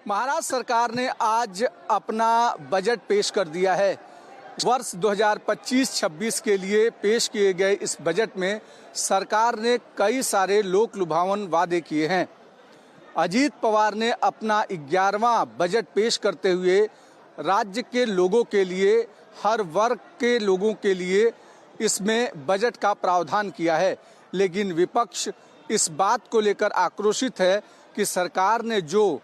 महाराष्ट्र सरकार ने आज अपना बजट पेश कर दिया है। वर्ष 2025-26 के लिए पेश किए गए इस बजट में सरकार ने कई सारे लोक लुभावन वादे किए हैं। अजीत पवार ने अपना 11वां बजट पेश करते हुए राज्य के लोगों के लिए, हर वर्ग के लोगों के लिए इसमें बजट का प्रावधान किया है। लेकिन विपक्ष इस बात को लेकर आक्रोशित है कि सरकार ने जो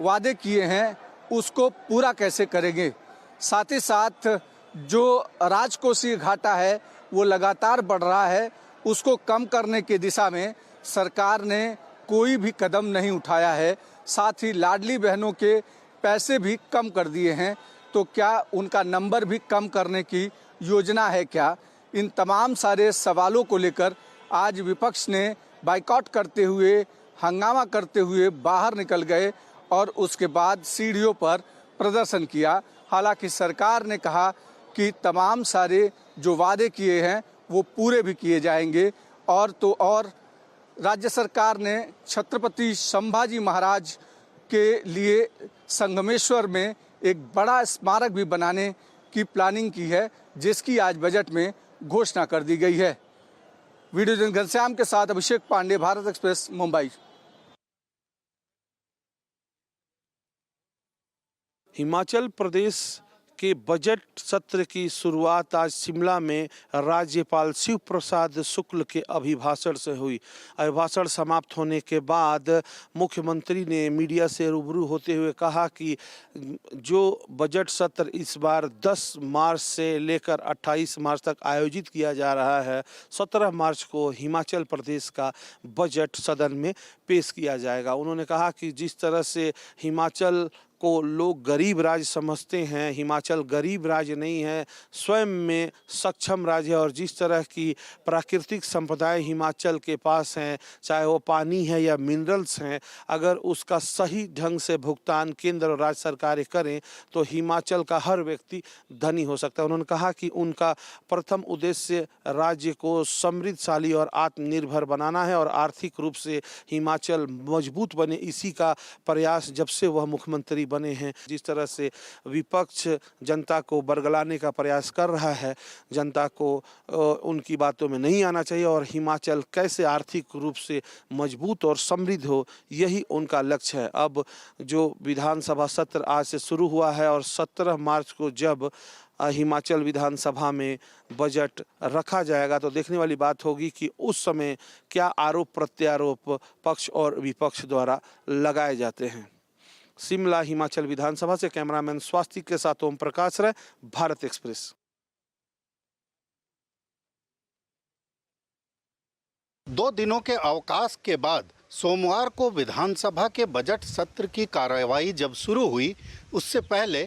वादे किए हैं उसको पूरा कैसे करेंगे। साथ ही साथ जो राजकोषीय घाटा है वो लगातार बढ़ रहा है, उसको कम करने की दिशा में सरकार ने कोई भी कदम नहीं उठाया है। साथ ही लाडली बहनों के पैसे भी कम कर दिए हैं, तो क्या उनका नंबर भी कम करने की योजना है क्या? इन तमाम सारे सवालों को लेकर आज विपक्ष ने बाइकआउट करते हुए, हंगामा करते हुए बाहर निकल गए और उसके बाद सीढ़ियों पर प्रदर्शन किया। हालांकि सरकार ने कहा कि तमाम सारे जो वादे किए हैं वो पूरे भी किए जाएंगे। और तो और राज्य सरकार ने छत्रपति संभाजी महाराज के लिए संगमेश्वर में एक बड़ा स्मारक भी बनाने की प्लानिंग की है, जिसकी आज बजट में घोषणा कर दी गई है। वीडियो जर्नलिस्ट घनश्याम के साथ अभिषेक पांडे, भारत एक्सप्रेस, मुंबई। हिमाचल प्रदेश के बजट सत्र की शुरुआत आज शिमला में राज्यपाल शिव प्रसाद शुक्ल के अभिभाषण से हुई। अभिभाषण समाप्त होने के बाद मुख्यमंत्री ने मीडिया से रूबरू होते हुए कहा कि जो बजट सत्र इस बार 10 मार्च से लेकर 28 मार्च तक आयोजित किया जा रहा है, 17 मार्च को हिमाचल प्रदेश का बजट सदन में पेश किया जाएगा। उन्होंने कहा कि जिस तरह से हिमाचल को लोग गरीब राज्य समझते हैं, हिमाचल गरीब राज्य नहीं है, स्वयं में सक्षम राज्य है। और जिस तरह की प्राकृतिक संपदाएं हिमाचल के पास हैं, चाहे वो पानी है या मिनरल्स हैं, अगर उसका सही ढंग से भुगतान केंद्र और राज्य सरकारें करें तो हिमाचल का हर व्यक्ति धनी हो सकता है। उन्होंने कहा कि उनका प्रथम उद्देश्य राज्य को समृद्धशाली और आत्मनिर्भर बनाना है और आर्थिक रूप से हिमाचल मजबूत बने, इसी का प्रयास जब से वह मुख्यमंत्री बने हैं। जिस तरह से विपक्ष जनता को बरगलाने का प्रयास कर रहा है, जनता को उनकी बातों में नहीं आना चाहिए और हिमाचल कैसे आर्थिक रूप से मजबूत और समृद्ध हो, यही उनका लक्ष्य है। अब जो विधानसभा सत्र आज से शुरू हुआ है और 17 मार्च को जब हिमाचल विधानसभा में बजट रखा जाएगा तो देखने वाली बात होगी कि उस समय क्या आरोप प्रत्यारोप पक्ष और विपक्ष द्वारा लगाए जाते हैं। शिमला हिमाचल विधानसभा से कैमरामैन स्वास्तिक के साथ ओम प्रकाश राय, भारत एक्सप्रेस। 2 दिनों के अवकाश के बाद सोमवार को विधानसभा के बजट सत्र की कार्यवाही जब शुरू हुई, उससे पहले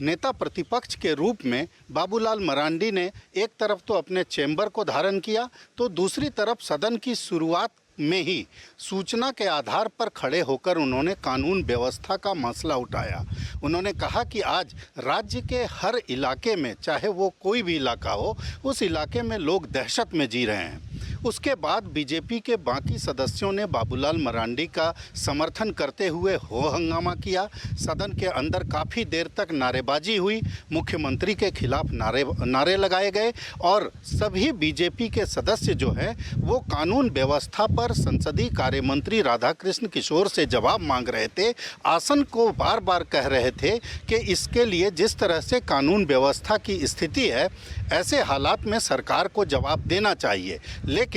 नेता प्रतिपक्ष के रूप में बाबूलाल मरांडी ने एक तरफ तो अपने चैम्बर को धारण किया, तो दूसरी तरफ सदन की शुरुआत में ही सूचना के आधार पर खड़े होकर उन्होंने कानून व्यवस्था का मसला उठाया। उन्होंने कहा कि आज राज्य के हर इलाके में, चाहे वो कोई भी इलाका हो, उस इलाके में लोग दहशत में जी रहे हैं। उसके बाद बीजेपी के बाकी सदस्यों ने बाबूलाल मरांडी का समर्थन करते हुए हो हंगामा किया। सदन के अंदर काफ़ी देर तक नारेबाजी हुई, मुख्यमंत्री के खिलाफ नारे लगाए गए और सभी बीजेपी के सदस्य जो हैं वो कानून व्यवस्था पर संसदीय कार्य मंत्री राधाकृष्ण किशोर से जवाब मांग रहे थे। आसन को बार बार कह रहे थे कि इसके लिए जिस तरह से कानून व्यवस्था की स्थिति है, ऐसे हालात में सरकार को जवाब देना चाहिए। लेकिन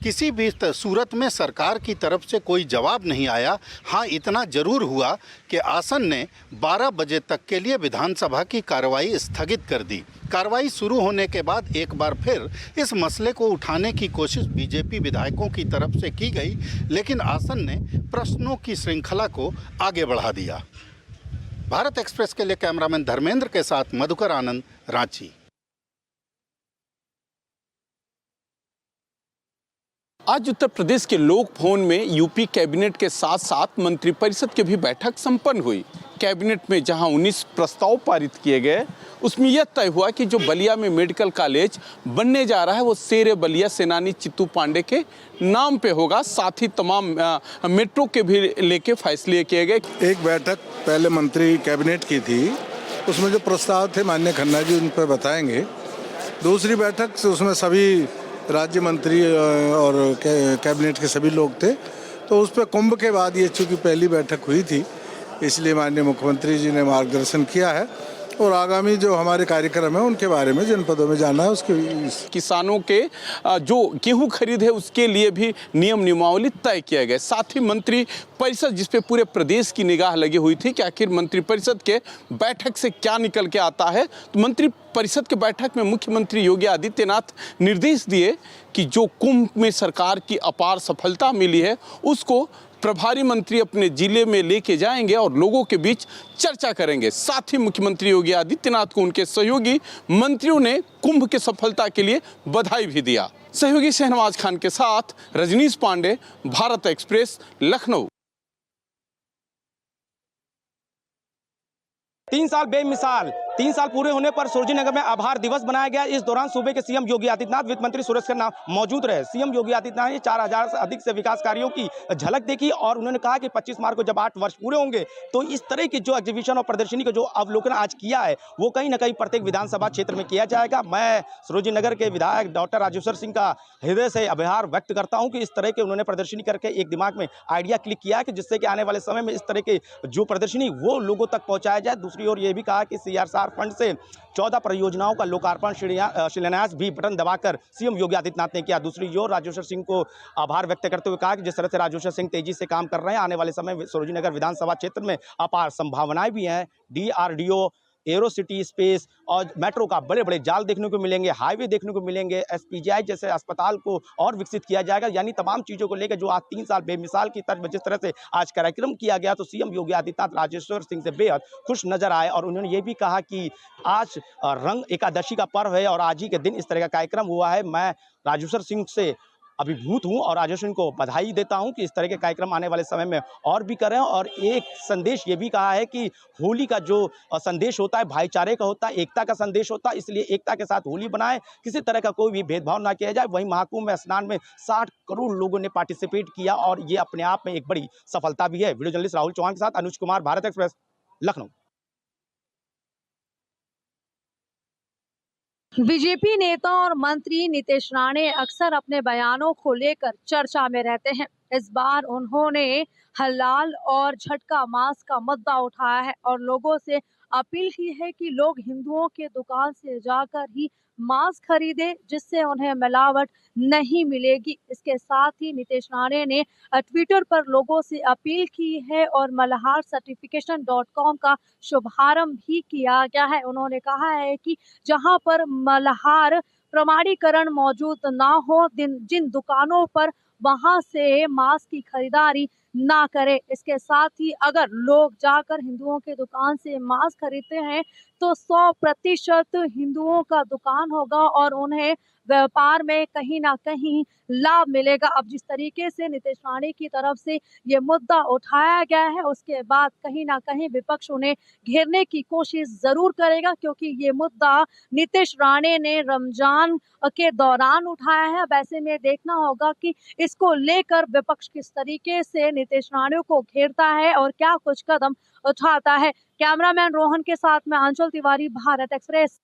किसी भी सूरत में सरकार की तरफ से कोई जवाब नहीं आया। हाँ, इतना जरूर हुआ कि आसन ने 12 बजे तक के लिए विधानसभा की कार्रवाई स्थगित कर दी। कार्रवाई शुरू होने के बाद एक बार फिर इस मसले को उठाने की कोशिश बीजेपी विधायकों की तरफ से की गई, लेकिन आसन ने प्रश्नों की श्रृंखला को आगे बढ़ा दिया। भारत एक्सप्रेस के लिए कैमरामैन धर्मेंद्र के साथ मधुकर आनंद, रांची। आज उत्तर प्रदेश के लोक भवन में यूपी कैबिनेट के साथ साथ मंत्रिपरिषद की भी बैठक संपन्न हुई। कैबिनेट में जहां 19 प्रस्ताव पारित किए गए, उसमें यह तय हुआ कि जो बलिया में मेडिकल कॉलेज बनने जा रहा है वो शेर बलिया सेनानी चित्तू पांडे के नाम पे होगा। साथ ही तमाम मेट्रो के भी लेके फैसले किए गए। एक बैठक पहले मंत्री कैबिनेट की थी, उसमें जो प्रस्ताव थे माननीय खन्ना जी उन पर बताएंगे। दूसरी बैठक से उसमें सभी राज्य मंत्री और कैबिनेट के सभी लोग थे, तो उस पर कुंभ के बाद ये चूँकि पहली बैठक हुई थी, इसलिए माननीय मुख्यमंत्री जी ने मार्गदर्शन किया है और आगामी जो हमारे कार्यक्रम है उनके बारे में जनपदों में जाना है। उसके किसानों के जो गेहूं खरीद है उसके लिए भी नियम नियमावली तय किया गया। साथ ही मंत्री परिषद जिस पे पूरे प्रदेश की निगाह लगी हुई थी कि आखिर मंत्रिपरिषद के बैठक से क्या निकल के आता है, तो मंत्री परिषद के बैठक में मुख्यमंत्री योगी आदित्यनाथ निर्देश दिए कि जो कुंभ में सरकार की अपार सफलता मिली है उसको प्रभारी मंत्री अपने जिले में लेके जाएंगे और लोगों के बीच चर्चा करेंगे। साथ ही मुख्यमंत्री योगी आदित्यनाथ को उनके सहयोगी मंत्रियों ने कुंभ के सफलता के लिए बधाई भी दिया। सहयोगी शहनवाज खान के साथ रजनीश पांडे, भारत एक्सप्रेस, लखनऊ। 3 साल बेमिसाल 3 साल पूरे होने पर सुरजीनगर में आभार दिवस बनाया गया। इस दौरान सूबे के सीएम योगी आदित्यनाथ, वित्त मंत्री सुरेश खन्ना मौजूद रहे। सीएम योगी आदित्यनाथ ने 4000 से अधिक से विकास कार्यों की झलक देखी और उन्होंने कहा कि 25 मार्च को जब 8 वर्ष पूरे होंगे तो इस तरह की जो एग्जीबिशन और प्रदर्शनी का जो अवलोकन आज किया है वो कहीं ना कहीं प्रत्येक विधानसभा क्षेत्र में किया जाएगा। मैं सुरजीनगर के विधायक डॉक्टर राजेश्वर सिंह का हृदय से आभार व्यक्त करता हूँ कि इस तरह के उन्होंने प्रदर्शनी करके एक दिमाग में आइडिया क्लिक किया है कि जिससे कि आने वाले समय में इस तरह के जो प्रदर्शनी वो लोगों तक पहुँचाया जाए। दूसरी ओर ये भी कहा कि CSR फंड से 14 परियोजनाओं का लोकार्पण शिलान्यास भी बटन दबाकर सीएम योगी आदित्यनाथ ने किया। दूसरी ओर राजेश्वर सिंह को आभार व्यक्त करते हुए कहा कि जिस तरह से राजेश्वर सिंह तेजी से काम कर रहे हैं, आने वाले समय में सुरजीनगर विधानसभा क्षेत्र में अपार संभावनाएं भी हैं। DRDO, एरो सिटी स्पेस और मेट्रो का बड़े बड़े जाल देखने को मिलेंगे, हाईवे देखने को मिलेंगे, SPGI जैसे अस्पताल को और विकसित किया जाएगा। यानी तमाम चीज़ों को लेकर जो आज 3 साल बेमिसाल की तर्ज में जिस तरह से आज कार्यक्रम किया गया, तो सीएम योगी आदित्यनाथ राजेश्वर सिंह से बेहद खुश नजर आए। और उन्होंने ये भी कहा कि आज रंग एकादशी का पर्व है और आज ही के दिन इस तरह का कार्यक्रम हुआ है। मैं राजेश्वर सिंह से अभिभूत हूं और राजेश्वर सिंह को बधाई देता हूं कि इस तरह के कार्यक्रम आने वाले समय में और भी करें। और एक संदेश ये भी कहा है कि होली का जो संदेश होता है भाईचारे का होता है, एकता का संदेश होता है, इसलिए एकता के साथ होली बनाएं, किसी तरह का कोई भी भेदभाव ना किया जाए। वहीं महाकुंभ में स्नान में 60 करोड़ लोगों ने पार्टिसिपेट किया और ये अपने आप में एक बड़ी सफलता भी है। वीडियो जर्नलिस्ट राहुल चौहान के साथ अनुज कुमार, भारत एक्सप्रेस, लखनऊ। बीजेपी नेता और मंत्री नीतीश राणे अक्सर अपने बयानों को लेकर चर्चा में रहते हैं। इस बार उन्होंने हलाल और झटका मांस का मुद्दा उठाया है और लोगों से अपील की है कि लोग हिंदुओं के दुकान से जाकर ही मांस खरीदे, जिससे उन्हें मिलावट नहीं मिलेगी। इसके साथ ही नीतीश राणे ने ट्विटर पर लोगों से अपील की है और मल्हार सर्टिफिकेशन.com का शुभारंभ भी किया गया है। उन्होंने कहा है कि जहां पर मल्हार प्रमाणीकरण मौजूद ना हो, जिन दुकानों पर वहां से मांस की खरीदारी ना करें। इसके साथ ही अगर लोग जाकर हिंदुओं के दुकान से मांस खरीदते हैं तो 100% हिंदुओं का दुकान होगा और उन्हें व्यापार में कहीं ना कहीं लाभ मिलेगा। अब जिस तरीके से नीतीश राणे की तरफ से ये मुद्दा उठाया गया है, उसके बाद कहीं ना कहीं विपक्ष उन्हें घेरने की कोशिश जरूर करेगा, क्योंकि ये मुद्दा नीतीश राणे ने रमजान के दौरान उठाया है। अब ऐसे में देखना होगा कि इसको लेकर विपक्ष किस तरीके से नीतीश राणे को घेरता है और क्या कुछ कदम उठाता है। कैमरामैन रोहन के साथ में अंचल Tiwari, Bharat express.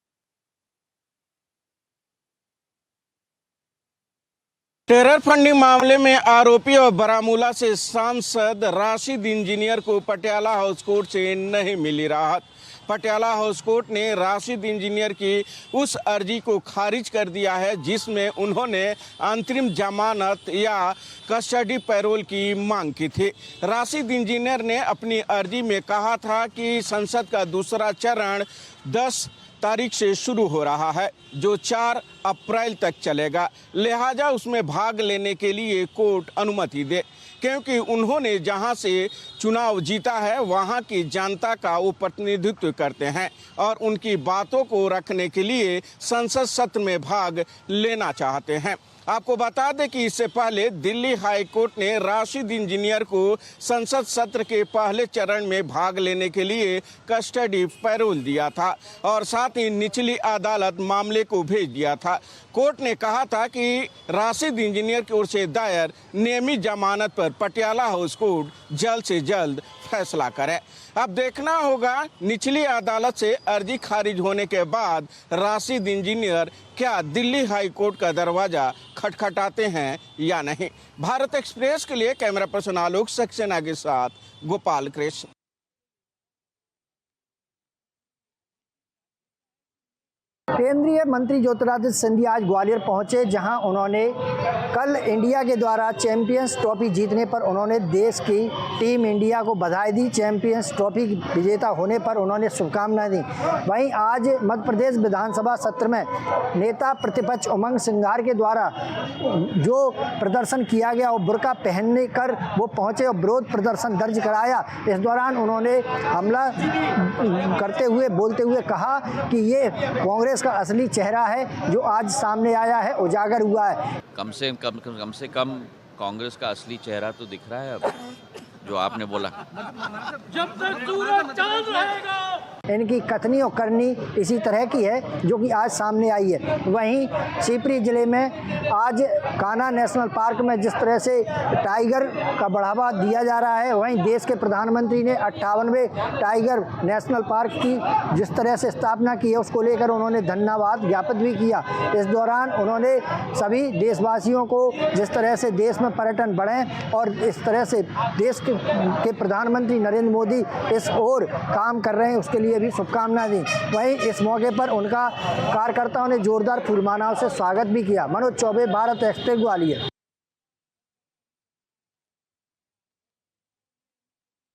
Terror funding मामले में आरोपी और बारामूला से सांसद राशिद इंजीनियर को पटियाला हाउस कोर्ट से नहीं मिली राहत। पटियाला हाउस कोर्ट ने राशिद इंजीनियर की उस अर्जी को खारिज कर दिया है जिसमें उन्होंने अंतरिम जमानत या कस्टडी पैरोल की मांग की थी। राशिद इंजीनियर ने अपनी अर्जी में कहा था कि संसद का दूसरा चरण 10 तारीख से शुरू हो रहा है, जो 4 अप्रैल तक चलेगा, लिहाजा उसमें भाग लेने के लिए कोर्ट अनुमति दे, क्योंकि उन्होंने जहां से चुनाव जीता है वहां की जनता का वो प्रतिनिधित्व करते हैं और उनकी बातों को रखने के लिए संसद सत्र में भाग लेना चाहते हैं। आपको बता दें कि इससे पहले दिल्ली हाई कोर्ट ने राशिद इंजीनियर को संसद सत्र के पहले चरण में भाग लेने के लिए कस्टडी पैरोल दिया था और साथ ही निचली अदालत मामले को भेज दिया था। कोर्ट ने कहा था कि राशिद इंजीनियर की ओर से दायर नियमित जमानत पर पटियाला हाउस कोर्ट जल्द से जल्द फैसला करे। अब देखना होगा निचली अदालत से अर्जी खारिज होने के बाद राशिद इंजीनियर क्या दिल्ली हाई कोर्ट का दरवाजा खटखटाते हैं या नहीं। भारत एक्सप्रेस के लिए कैमरा पर्सन आलोक सक्सेना के साथ गोपाल कृष्ण। केंद्रीय मंत्री ज्योतिरादित्य सिंधिया आज ग्वालियर पहुंचे, जहां उन्होंने कल इंडिया के द्वारा चैंपियंस ट्रॉफी जीतने पर उन्होंने देश की टीम इंडिया को बधाई दी। चैंपियंस ट्रॉफी विजेता होने पर उन्होंने शुभकामनाएं दी। वहीं आज मध्य प्रदेश विधानसभा सत्र में नेता प्रतिपक्ष उमंग सिंघार के द्वारा जो प्रदर्शन किया गया और बुर्का पहनने कर वो पहुंचे और विरोध प्रदर्शन दर्ज कराया। इस दौरान उन्होंने हमला करते हुए बोलते हुए कहा कि ये कांग्रेस का असली चेहरा है जो आज सामने आया है, उजागर हुआ है। कम से कम कांग्रेस का असली चेहरा तो दिख रहा है अब, जो आपने बोला। जब तक सूरज चांद रहेगा। इनकी कथनी और करनी इसी तरह की है जो कि आज सामने आई है। वहीं शिवपुरी जिले में आज कान्हा नेशनल पार्क में जिस तरह से टाइगर का बढ़ावा दिया जा रहा है, वहीं देश के प्रधानमंत्री ने 58वें टाइगर नेशनल पार्क की जिस तरह से स्थापना की है उसको लेकर उन्होंने धन्यवाद ज्ञापित भी किया। इस दौरान उन्होंने सभी देशवासियों को जिस तरह से देश में पर्यटन बढ़े और इस तरह से देश के प्रधानमंत्री नरेंद्र मोदी इस ओर काम कर रहे हैं उसके लिए भी शुभकामनाएं दी। वहीं इस मौके पर उनका कार्यकर्ताओं ने जोरदार फूलमालाओं से स्वागत भी किया। मनोज चौबे, भारत एक्सप्रेस, ग्वालियर।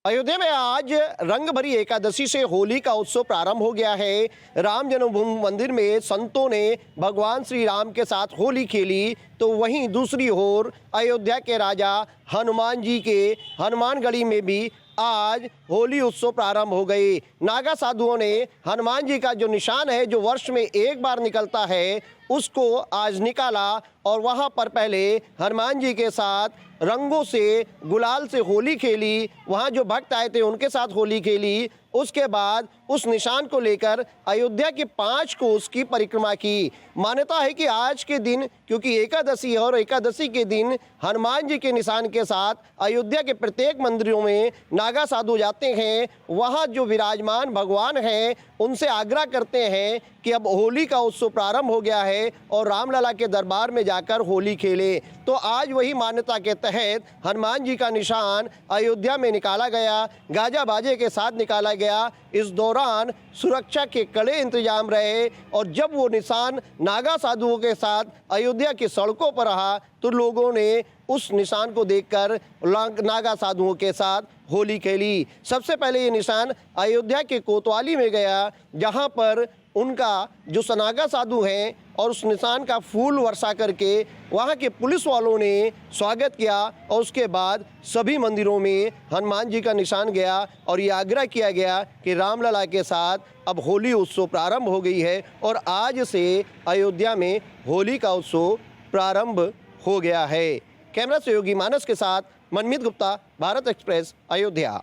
अयोध्या में आज रंगभरी एकादशी से होली का उत्सव प्रारंभ हो गया है। राम जन्मभूमि मंदिर में संतों ने भगवान श्री राम के साथ होली खेली, तो वहीं दूसरी ओर अयोध्या के राजा हनुमान जी के हनुमानगढ़ी में भी आज होली उत्सव प्रारंभ हो गए। नागा साधुओं ने हनुमान जी का जो निशान है जो वर्ष में एक बार निकलता है उसको आज निकाला और वहां पर पहले हनुमान जी के साथ रंगों से, गुलाल से होली खेली। वहां जो भक्त आए थे उनके साथ होली खेली। उसके बाद उस निशान को लेकर अयोध्या के 5 कोस की परिक्रमा की। मान्यता है कि आज के दिन, क्योंकि एकादशी है और एकादशी के दिन हनुमान जी के निशान के साथ अयोध्या के प्रत्येक मंदिरों में नागा साधु जाते हैं। वहाँ जो विराजमान भगवान हैं उनसे आग्रह करते हैं कि अब होली का उत्सव प्रारंभ हो गया है और रामलला के दरबार में जाकर होली खेले। तो आज वही मान्यता के तहत हनुमान जी का निशान अयोध्या में निकाला गया, गाजा बाजे के साथ निकाला गया। इस दौरान सुरक्षा के कड़े इंतजाम रहे और जब वो निशान नागा साधुओं के साथ अयोध्या की सड़कों पर रहा तो लोगों ने उस निशान को देखकर नागा साधुओं के साथ होली खेली। सबसे पहले ये निशान अयोध्या के कोतवाली में गया, जहां पर उनका जो सनागा साधु हैं और उस निशान का फूल वर्षा करके वहाँ के पुलिस वालों ने स्वागत किया और उसके बाद सभी मंदिरों में हनुमान जी का निशान गया और ये आग्रह किया गया कि रामलला के साथ अब होली उत्सव प्रारंभ हो गई है और आज से अयोध्या में होली का उत्सव प्रारंभ हो गया है। कैमरा सहयोगी मानस के साथ मनमीत गुप्ता, भारत एक्सप्रेस, अयोध्या।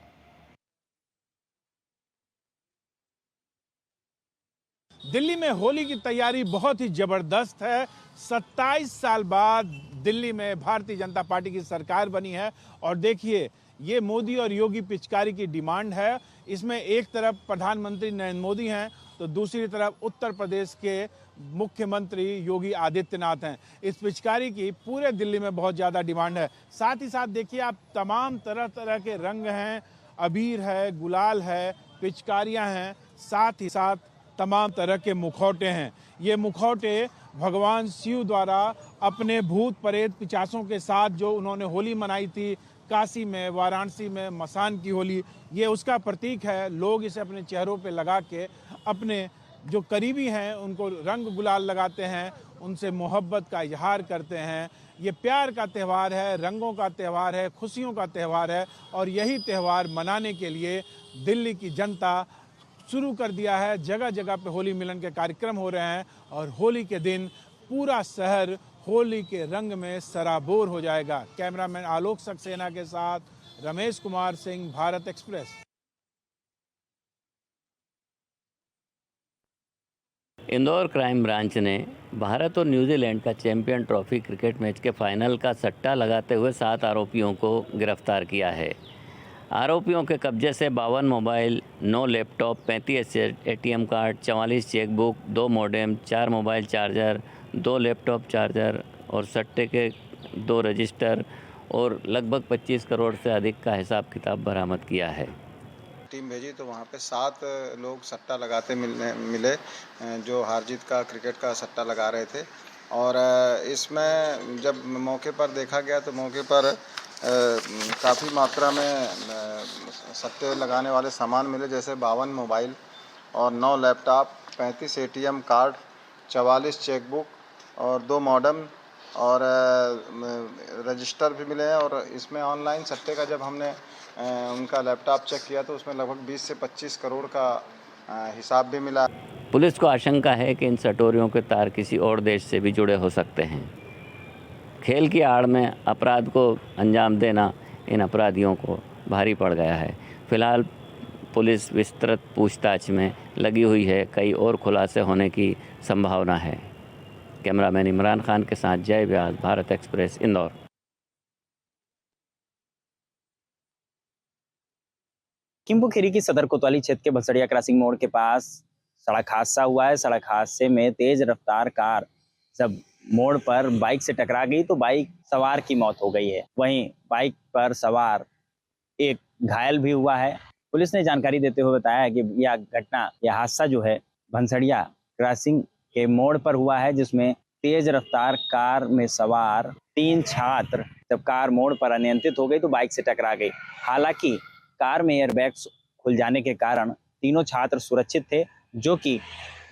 दिल्ली में होली की तैयारी बहुत ही जबरदस्त है। 27 साल बाद दिल्ली में भारतीय जनता पार्टी की सरकार बनी है और देखिए ये मोदी और योगी पिचकारी की डिमांड है। इसमें एक तरफ प्रधानमंत्री नरेंद्र मोदी हैं तो दूसरी तरफ उत्तर प्रदेश के मुख्यमंत्री योगी आदित्यनाथ हैं। इस पिचकारी की पूरे दिल्ली में बहुत ज़्यादा डिमांड है। साथ ही साथ देखिए आप तमाम तरह तरह के रंग हैं, अबीर है, गुलाल है, पिचकारियाँ हैं, साथ ही साथ तमाम तरह के मुखौटे हैं। ये मुखौटे भगवान शिव द्वारा अपने भूत प्रेत पिशाचों के साथ जो उन्होंने होली मनाई थी काशी में, वाराणसी में, मसान की होली, ये उसका प्रतीक है। लोग इसे अपने चेहरों पे लगा के अपने जो करीबी हैं उनको रंग गुलाल लगाते हैं, उनसे मोहब्बत का इजहार करते हैं। ये प्यार का त्यौहार है, रंगों का त्यौहार है, खुशियों का त्यौहार है और यही त्यौहार मनाने के लिए दिल्ली की जनता शुरू कर दिया है। जगह जगह पे होली मिलन के कार्यक्रम हो रहे हैं और होली के दिन पूरा शहर होली के रंग में सराबोर हो जाएगा। कैमरामैन आलोक सक्सेना के साथ Ramesh Kumar Singh, Bharat express. Indore crime branch ने भारत और न्यूजीलैंड का चैंपियन ट्रॉफी क्रिकेट मैच के फाइनल का सट्टा लगाते हुए 7 आरोपियों को गिरफ्तार किया है। आरोपियों के कब्जे से 52 mobile, 9 laptop, 35 ATM card, 44 chequebook, 2 modem, 4 mobile charger, 2 laptop charger और सट्टे के 2 रजिस्टर और लगभग 25 करोड़ से अधिक का हिसाब किताब बरामद किया है। टीम भेजी तो वहाँ पे 7 लोग सट्टा लगाते मिले जो हार जीत का क्रिकेट का सट्टा लगा रहे थे। और इसमें जब मौके पर देखा गया तो मौके पर काफ़ी मात्रा में सट्टे लगाने वाले सामान मिले, जैसे 52 मोबाइल और 9 लैपटॉप, 35 एटीएम कार्ड, 44 चेकबुक और 2 मॉडेम और रजिस्टर भी मिले हैं। और इसमें ऑनलाइन सट्टे का जब हमने उनका लैपटॉप चेक किया तो उसमें लगभग 20 से 25 करोड़ का हिसाब भी मिला। पुलिस को आशंका है कि इन सटोरियों के तार किसी और देश से भी जुड़े हो सकते हैं। खेल की आड़ में अपराध को अंजाम देना इन अपराधियों को भारी पड़ गया है। फिलहाल पुलिस विस्तृत पूछताछ में लगी हुई है, कई और खुलासे होने की संभावना है। कैमरामैन इमरान खान के साथ जय व्यास, भारत एक्सप्रेस, इंदौर। लखीमपुर की सदर कोतवाली क्षेत्र के भसड़िया क्रॉसिंग मोड़ के पास सड़क हादसा हुआ है। सड़क हादसे में तेज रफ्तार कार जब मोड़ पर बाइक से टकरा गई तो बाइक सवार की मौत हो गई है। वहीं बाइक पर सवार एक घायल भी हुआ है। पुलिस ने जानकारी देते हुए बताया है कि यह हादसा जो है भंसड़िया क्रॉसिंग के मोड़ पर हुआ है, जिसमें तेज रफ्तार कार में सवार 3 छात्र जब कार मोड़ पर अनियंत्रित हो गई तो बाइक से टकरा गई। हालांकि कार में एयरबैग्स खुल जाने के कारण तीनों छात्र सुरक्षित थे, जो कि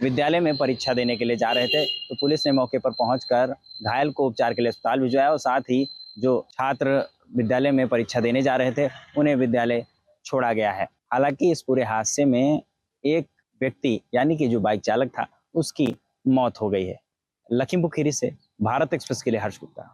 विद्यालय में परीक्षा देने के लिए जा रहे थे। तो पुलिस ने मौके पर पहुंचकर घायल को उपचार के लिए अस्पताल भिजवाया और साथ ही जो छात्र विद्यालय में परीक्षा देने जा रहे थे उन्हें विद्यालय छोड़ा गया है। हालांकि इस पूरे हादसे में एक व्यक्ति यानी कि जो बाइक चालक था उसकी मौत हो गई है। लखीमपुर खीरी से भारत एक्सप्रेस के लिए हर्ष गुप्ता।